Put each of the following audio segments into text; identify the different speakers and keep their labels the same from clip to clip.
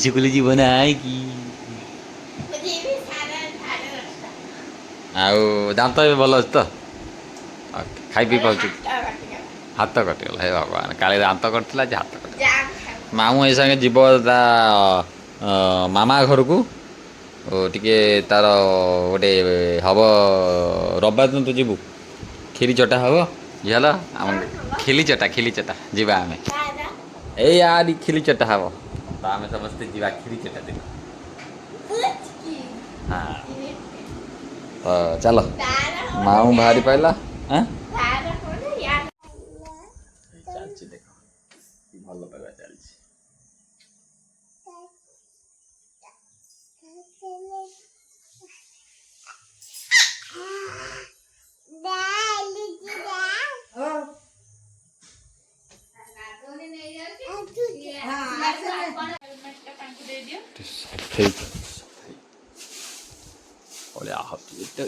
Speaker 1: স্কুলে যাব নাই কি ଆଉ ଦାନ୍ତ ଏବେ ଭଲ ଅଛି ତ ଖାଇ ପିଇ ପାରୁଛୁ ହାତ କଟିଗଲା ହେ ଭଗବାନ କାଳେ ଦାନ୍ତ କଟିଥିଲା ଯେ ହାତ କଟିଗଲା ମାମୁଁ ଏ ସାଙ୍ଗେ ଯିବ ତା ମାମା ଘରକୁ ଟିକେ ତାର ଗୋଟେ ହବ ରବିବାର ଦିନ ତୁ ଯିବୁ କ୍ଷୀରି ଚଟା ହବ ଝିଅଲ ଆମ ଖିଲି ଚଟା ଯିବା ଆମେ ଏଇ ଆରି ଖିଲି ଚଟା ହବ ତ ଆମେ ସମସ୍ତେ ଯିବା କ୍ଷୀରି ଚଟା ଦିନ ହଁ ଚାଲ ମାମୁଁ ବାହାରି ପାଇଲା ଚାଲିଛି ଦେଖ ଭଲ ପାଇବା ଚାଲିଛି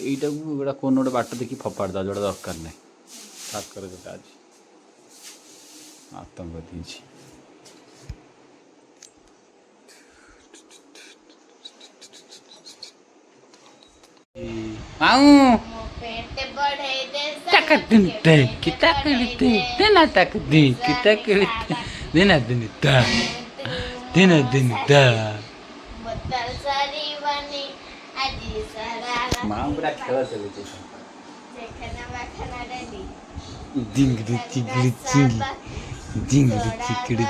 Speaker 1: এইটাକୁ ଗୋଟା কোন ଗୋଟେ ବାଟ ଦେଖି ଫୋପାଡ଼ି ଦବା ଯୋଉଟା ଦରକାର ନାହିଁ ଠାକର ଯୋଉଟା ଅଛି ଆତଙ୍କ ଦେଇଛି ମାଁ ପୁରା ଖେଳ ଚାଲୁଛି ଜିଙ୍ଗିଡ଼ି ଚିକିଡ଼ି ଜିଙ୍ଗିଡ଼ି ଚିକିଡ଼ି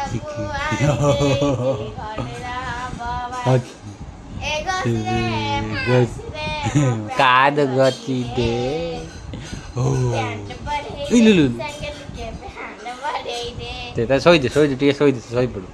Speaker 1: କାଦ ଗତି ଦେ ଶୋଇଦେ ଟିକେ ଶୋଇପଡ଼ୁ